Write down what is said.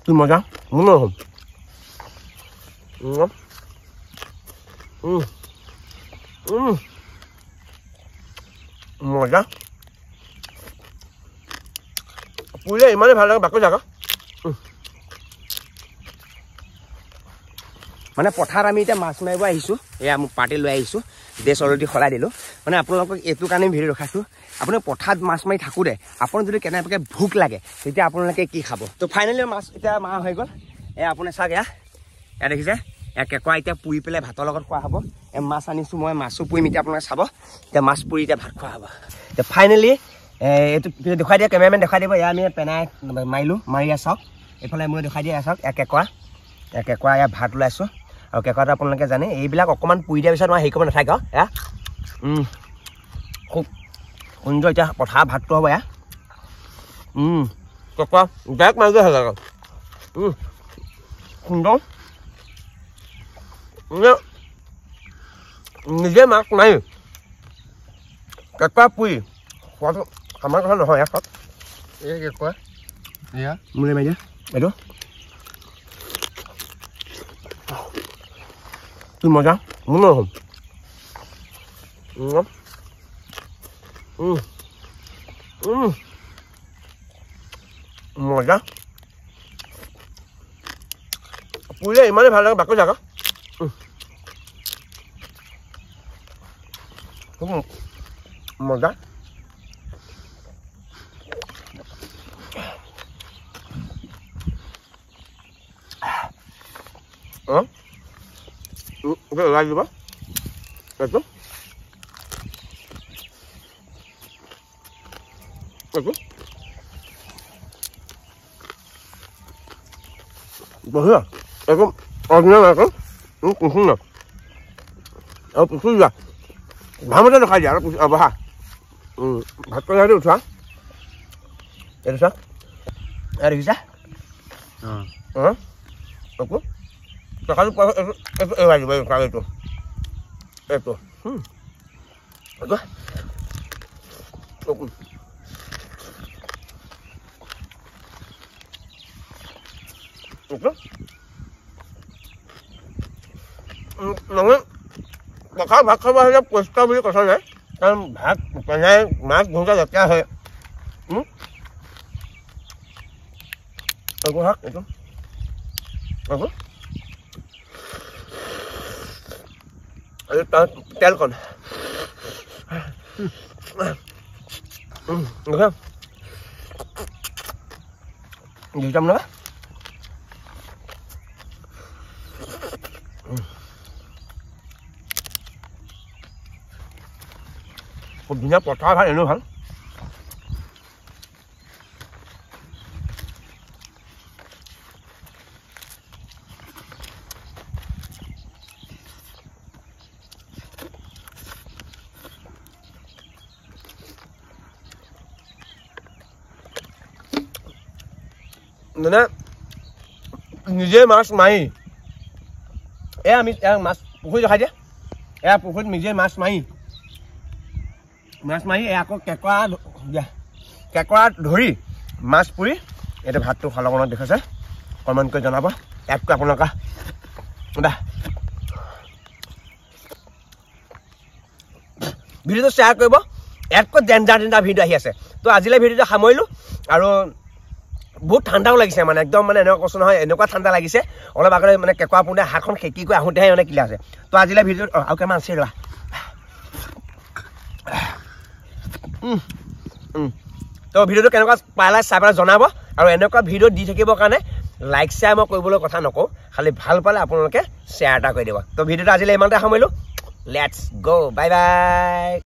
কি মজা মজা পুৰিলে ইমানেই ভাল লাগে বাকী জাগা মানে পথাৰত আমি এতিয়া মাছ মাৰিব আহিছোঁ এয়া মোক পাৰ্টি লৈ আহিছোঁ ড্ৰেছ অলৰেডি সলাই দিলোঁ মানে আপোনালোকক এইটো কাৰণে ভিডিঅ' ৰখাইছোঁ আপুনি পথাৰত মাছ মাৰি থাকোঁতে আপোনাৰ যদি কেনেবাকৈ ভোক লাগে তেতিয়া আপোনালোকে কি খাব তো ফাইনেলি মাছ এতিয়া মাৰা হৈ গ'ল এয়া আপুনি চাওক এয়া দেখিছে এয়া কেঁকুৰা এতিয়া পুৰি পেলাই ভাতৰ লগত খোৱা হ'ব মাছ আনিছোঁ মই মাছো পুৰিম এতিয়া আপোনালোকে চাব এতিয়া মাছ পুৰি এতিয়া ভাত খোৱা হ'ব এতিয়া ফাইনেলি এইটো দেখুৱাই দিয়া কেমেৰামেন দেখাই দিব এয়া আমি পেনাই মাৰিলোঁ মাৰি চাওক এইফালে মই দেখাই দিয়া চাওক এয়া কেঁকুৰা এয়া ভাত ওলাইছোঁ আৰু কেঁকুৰাটো আপোনালোকে জানে এইবিলাক অকণমান পুৰি দিয়াৰ পিছত মই হেৰি কৰিব নাথাকে এয়া খুব সুন্দৰ এতিয়া পথাৰ ভাতটো হ'ব এয়া কেঁকুৰা ডাইৰেক্ট মাৰি দিয়া হৈ সুন্দৰ নিজে মাছ মাৰি কেঁকুৰা পুৰি খোৱাটো আমাৰ কথা নহয় ইয়াত এই কেঁকুৰা এয়া মোলে মাৰি দিয়া এইটো কি মজা মজা পুৰিলে ইমানেই ভাল লাগে বাকী জাগা মজা লগাই দিব এইটো বঢ়িয়া একদম অৰিজিনেল একদম সুন্দৰ আৰু পুচি যোৱা ভামতে দেখাই দিয়া আৰু বহা ভাত কৰি উঠোৱা এইটো চাওক এয়া দেখিছা একো টকাটো এইটো এৰাই দিব এইটো এইটো মানে পথাৰ ভাত খাব আহিলে পৰিষ্কাৰ বুলি কথা নাই কাৰণ ভাত পেনাই মাছ ধোঁতে লেতেৰা হয় এইটো শাক এইটো তেলকণ দি যাম নহয় খুব ধুনীয়া পথাৰ ভাল এনেও ভাল মানে নিজে মাছ মাৰি এয়া আমি মাছ পুখুৰী দেখাই দিয়া এয়া পুখুৰীত নিজে মাছ মাৰি আকৌ কেঁকুৰা ধৰি মাছ পুৰি এইটো ভাতটো খালকণত দেখাইছে কমেণ্ট কৰি জনাব এপটো আপোনালোকে ভিডিঅ'টো শ্বেয়াৰ কৰিব ইয়াতকৈ ডেঞ্জাৰ ভিডিঅ' আহি আছে তো আজিলৈ ভিডিঅ'টো সামৰিলোঁ আৰু বহুত ঠাণ্ডাও লাগিছে মানে একদম মানে এনেকুৱা কৈছোঁ নহয় এনেকুৱা ঠাণ্ডা লাগিছে অলপ আগতে মানে কেঁকুৰা পোনে হাতখন খেকি কৰি আহোঁতেহে মানে কিলা আছে তো আজিলৈ ভিডিঅ'ত আৰু কেইমান আছে ৰবা তো ভিডিঅ'টো কেনেকুৱা পালে চাই পেলাই জনাব আৰু এনেকুৱা ভিডিঅ' দি থাকিবৰ কাৰণে লাইক শ্বেয়াৰ মই কৰিবলৈ কথা নকওঁ খালি ভাল পালে আপোনালোকে শ্বেয়াৰ এটা কৰি দিব তো ভিডিঅ'টো আজিলৈ ইমানতে সামৰিলোঁ লেটছ গ' বাই বাই